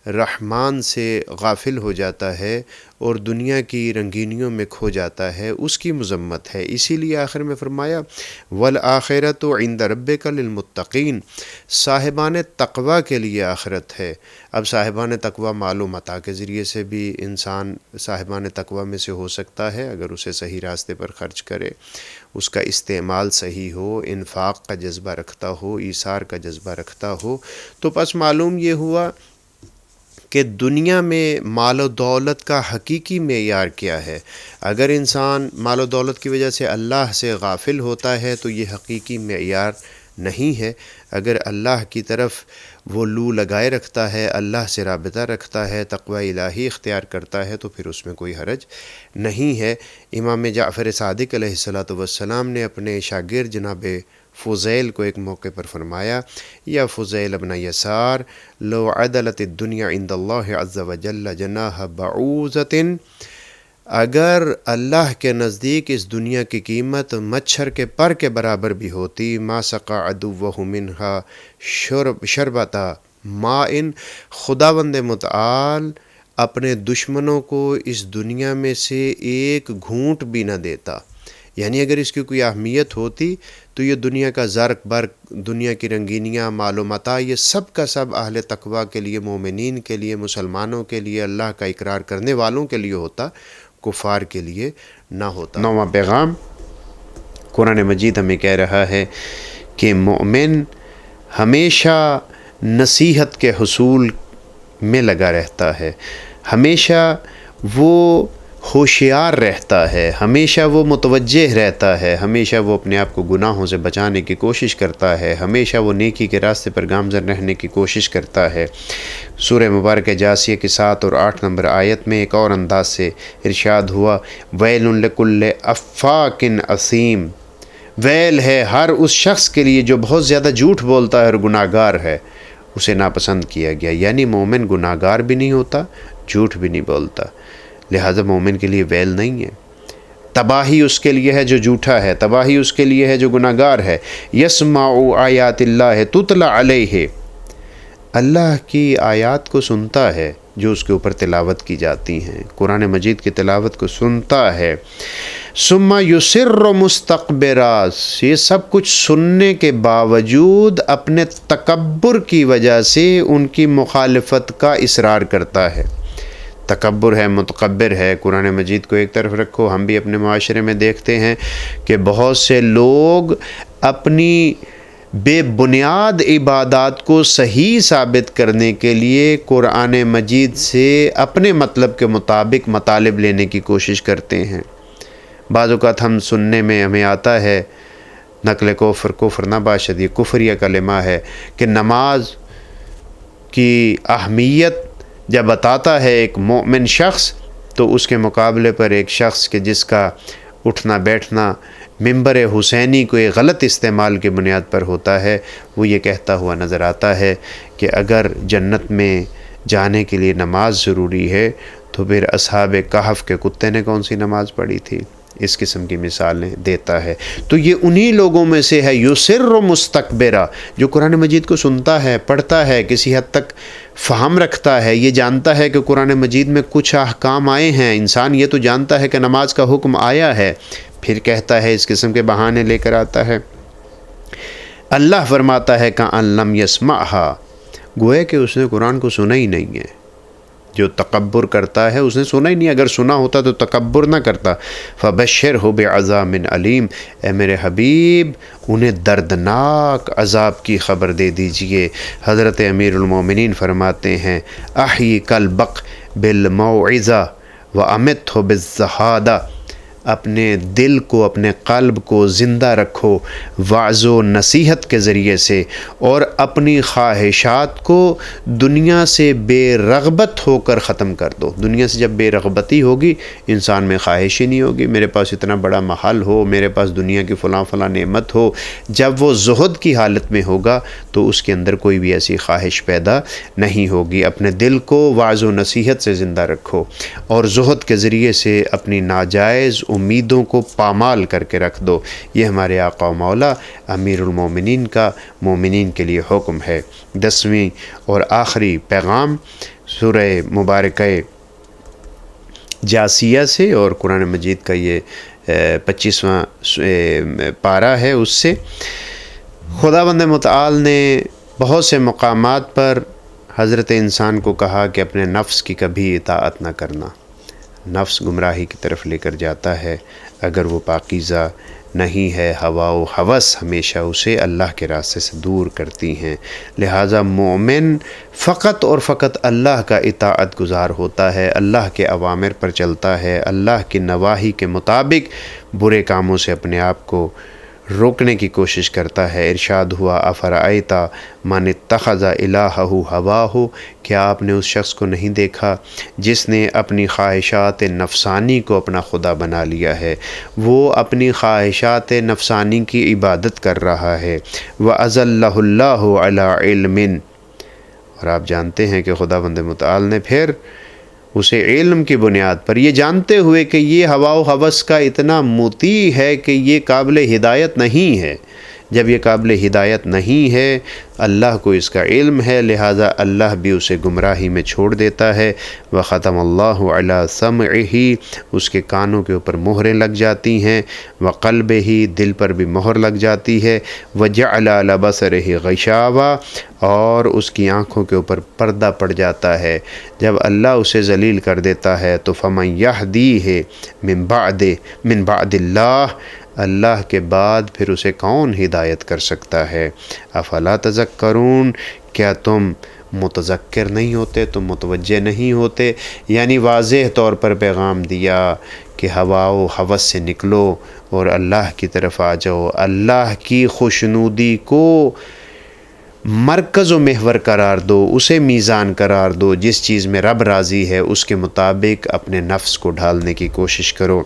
رحمان سے غافل ہو جاتا ہے اور دنیا کی رنگینیوں میں کھو جاتا ہے، اس کی مذمت ہے۔ اسی لیے آخر میں فرمایا والآخرۃ عند ربک للمتقین، صاحبان تقوی کے لیے آخرت ہے۔ اب صاحبان تقوی مال و متاع کے ذریعے سے بھی انسان صاحبان تقوی میں سے ہو سکتا ہے، اگر اسے صحیح راستے پر خرچ کرے، اس کا استعمال صحیح ہو، انفاق کا جذبہ رکھتا ہو، ایثار کا جذبہ رکھتا ہو۔ تو پس معلوم یہ ہوا کہ دنیا میں مال و دولت کا حقیقی معیار کیا ہے۔ اگر انسان مال و دولت کی وجہ سے اللہ سے غافل ہوتا ہے تو یہ حقیقی معیار نہیں ہے۔ اگر اللہ کی طرف وہ لو لگائے رکھتا ہے، اللہ سے رابطہ رکھتا ہے، تقوی الہی اختیار کرتا ہے، تو پھر اس میں کوئی حرج نہیں ہے۔ امام جعفر صادق علیہ السلام نے اپنے شاگرد جناب فضیل کو ایک موقع پر فرمایا، یا فضیل ابن یسار لو عدلت الدنیا عند اللہ عز وجل جناح بعوضۃ، اگر اللہ کے نزدیک اس دنیا کی قیمت مچھر کے پر کے برابر بھی ہوتی، ما سقى عدوہ منہا شربۃ ماء، خداوند متعال اپنے دشمنوں کو اس دنیا میں سے ایک گھونٹ بھی نہ دیتا۔ یعنی اگر اس کی کوئی اہمیت ہوتی تو یہ دنیا کا زرق برق، دنیا کی رنگینیاں، مال و متاع، یہ سب کا سب اہل تقوی کے لیے، مومنین کے لیے، مسلمانوں کے لیے، اللہ کا اقرار کرنے والوں کے لیے ہوتا، کفار کے لیے نہ ہوتا۔ نواں پیغام، قرآن مجید ہمیں کہہ رہا ہے کہ مومن ہمیشہ نصیحت کے حصول میں لگا رہتا ہے، ہمیشہ وہ ہوشیار رہتا ہے، ہمیشہ وہ متوجہ رہتا ہے، ہمیشہ وہ اپنے آپ کو گناہوں سے بچانے کی کوشش کرتا ہے، ہمیشہ وہ نیکی کے راستے پر گامزن رہنے کی کوشش کرتا ہے۔ سورہ مبارکہ جاثیہ کی 7 اور 8 نمبر آیت میں ایک اور انداز سے ارشاد ہوا، ویل لکل افاک اثیم، ویل ہے ہر اس شخص کے لیے جو بہت زیادہ جھوٹ بولتا ہے اور گناہ گار ہے، اسے ناپسند کیا گیا۔ یعنی مومن گناہ گار بھی نہیں ہوتا، جھوٹ بھی نہیں بولتا، لہٰذا مومن کے لیے ویل نہیں ہے۔ تباہی اس کے لیے ہے جو جھوٹا ہے، تباہی اس کے لیے ہے جو گناہ گار ہے۔ یسمع آیات اللہ تتلی علیہ، اللہ کی آیات کو سنتا ہے جو اس کے اوپر تلاوت کی جاتی ہیں، قرآن مجید کی تلاوت کو سنتا ہے۔ ثم یصر مستکبرا، یہ سب کچھ سننے کے باوجود اپنے تکبر کی وجہ سے ان کی مخالفت کا اصرار کرتا ہے۔ تکبر ہے، متکبر ہے۔ قرآن مجید کو ایک طرف رکھو، ہم بھی اپنے معاشرے میں دیکھتے ہیں کہ بہت سے لوگ اپنی بے بنیاد عبادات کو صحیح ثابت کرنے کے لیے قرآن مجید سے اپنے مطلب کے مطابق مطالب لینے کی کوشش کرتے ہیں۔ بعض اوقات ہم سننے میں ہمیں آتا ہے نقل کفر نہ باشد، یہ کفریہ کلمہ ہے کہ نماز کی اہمیت جب بتاتا ہے ایک مومن شخص، تو اس کے مقابلے پر ایک شخص کہ جس کا اٹھنا بیٹھنا منبر حسینی کو ایک غلط استعمال کی بنیاد پر ہوتا ہے، وہ یہ کہتا ہوا نظر آتا ہے کہ اگر جنت میں جانے کے لیے نماز ضروری ہے تو پھر اصحاب کہف کے کتے نے کون سی نماز پڑھی تھی؟ اس قسم کی مثالیں دیتا ہے۔ تو یہ انہی لوگوں میں سے ہے یسر مستکبرا، جو قرآن مجید کو سنتا ہے، پڑھتا ہے، کسی حد تک فہم رکھتا ہے، یہ جانتا ہے کہ قرآن مجید میں کچھ احکام آئے ہیں، انسان یہ تو جانتا ہے کہ نماز کا حکم آیا ہے، پھر کہتا ہے، اس قسم کے بہانے لے کر آتا ہے۔ اللہ فرماتا ہے کأن لم یسمعھا، گویا کہ اس نے قرآن کو سنا ہی نہیں ہے۔ جو تکبر کرتا ہے اس نے سنا ہی نہیں، اگر سنا ہوتا تو تکبر نہ کرتا۔ فبشرہ بعذاب علیم، اے میرے حبیب انہیں دردناک عذاب کی خبر دے دیجئے۔ حضرت امیر المومنین فرماتے ہیں، احیی قلبک بالموعظہ وامتہ بالزہادہ، اپنے دل کو، اپنے قلب کو زندہ رکھو وعظ و نصیحت کے ذریعے سے، اور اپنی خواہشات کو دنیا سے بے رغبت ہو کر ختم کر دو۔ دنیا سے جب بے رغبتی ہوگی، انسان میں خواہش ہی نہیں ہوگی، میرے پاس اتنا بڑا محل ہو، میرے پاس دنیا کی فلاں فلاں نعمت ہو۔ جب وہ زہد کی حالت میں ہوگا تو اس کے اندر کوئی بھی ایسی خواہش پیدا نہیں ہوگی۔ اپنے دل کو وعظ و نصیحت سے زندہ رکھو، اور زہد کے ذریعے سے اپنی ناجائز امیدوں کو پامال کر کے رکھ دو۔ یہ ہمارے آقا و مولا امیر المومنین کا مومنین کے لیے حکم ہے۔ 10ویں اور آخری پیغام سورہ مبارکہ جاثیہ سے اور قرآن مجید کا یہ 25واں پارہ ہے، اس سے خداوند متعال نے بہت سے مقامات پر حضرت انسان کو کہا کہ اپنے نفس کی کبھی اطاعت نہ کرنا۔ نفس گمراہی کی طرف لے کر جاتا ہے، اگر وہ پاکیزہ نہیں ہے، ہوا و ہوس ہمیشہ اسے اللہ کے راستے سے دور کرتی ہیں۔ لہٰذا مومن فقط اور فقط اللہ کا اطاعت گزار ہوتا ہے، اللہ کے اوامر پر چلتا ہے، اللہ کی نواہی کے مطابق برے کاموں سے اپنے آپ کو روکنے کی کوشش کرتا ہے۔ ارشاد ہوا، افرأیت من اتخذ الہہ ہواہ، کیا آپ نے اس شخص کو نہیں دیکھا جس نے اپنی خواہشات نفسانی کو اپنا خدا بنا لیا ہے؟ وہ اپنی خواہشات نفسانی کی عبادت کر رہا ہے۔ وَأَذَلَّهُ اللَّهُ عَلَىٰ عِلْمٍ، اور آپ جانتے ہیں کہ خداوند متعال نے پھر اسے علم کی بنیاد پر، یہ جانتے ہوئے کہ یہ ہوا و ہوس کا اتنا مطیع ہے کہ یہ قابل ہدایت نہیں ہے، جب یہ قابل ہدایت نہیں ہے، اللہ کو اس کا علم ہے، لہٰذا اللہ بھی اسے گمراہی میں چھوڑ دیتا ہے۔ وَخَتَمَ اللَّهُ عَلَىٰ سَمْعِهِ، اس کے کانوں کے اوپر مہریں لگ جاتی ہیں، وَقَلْبِهِ، دل پر بھی مہر لگ جاتی ہے، وَجَعَلَ عَلَىٰ بَصَرِهِ غِشَاوَةً، اور اس کی آنکھوں کے اوپر پردہ پڑ جاتا ہے۔ جب اللہ اسے ذلیل کر دیتا ہے تو فَمَن يَهْدِيهِ مِن بَعْدِ اللَّهِ، اللہ کے بعد پھر اسے کون ہدایت کر سکتا ہے؟ افلا تذکرون، کیا تم متذکر نہیں ہوتے، تم متوجہ نہیں ہوتے۔ یعنی واضح طور پر پیغام دیا کہ ہوا و ہوس سے نکلو اور اللہ کی طرف آ جاؤ، اللہ کی خوشنودی کو مرکز و محور قرار دو، اسے میزان قرار دو، جس چیز میں رب راضی ہے اس کے مطابق اپنے نفس کو ڈھالنے کی کوشش کرو۔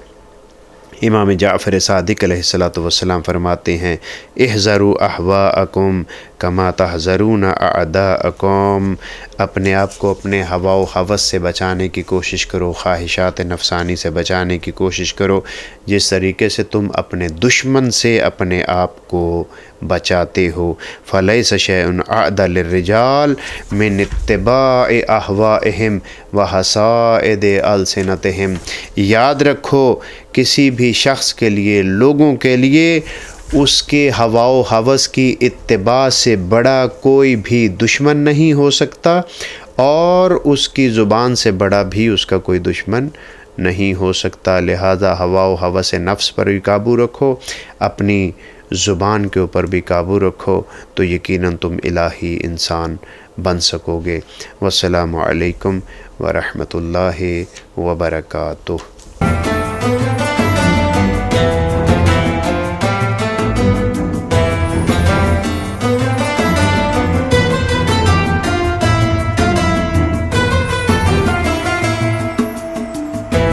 امام جعفر صادق علیہ السلام فرماتے ہیں احذروا احواءکم کما تحذرون اعداءکم، اپنے آپ کو اپنے ہوا و ہوس سے بچانے کی کوشش کرو، خواہشات نفسانی سے بچانے کی کوشش کرو جس طریقے سے تم اپنے دشمن سے اپنے آپ کو بچاتے ہو۔ فلیس شیء اعدى للرجال من اتباع اہوائہم وحصائد السنتہم، یاد رکھو کسی بھی شخص کے لیے، لوگوں کے لیے اس کے ہوا و ہوس کی اتباع سے بڑا کوئی بھی دشمن نہیں ہو سکتا، اور اس کی زبان سے بڑا بھی اس کا کوئی دشمن نہیں ہو سکتا۔ لہذا ہوا و ہوس نفس پر بھی قابو رکھو، اپنی زبان کے اوپر بھی قابو رکھو، تو یقیناً تم الہی انسان بن سکو گے۔ والسلام علیکم ورحمۃ اللہ وبرکاتہ۔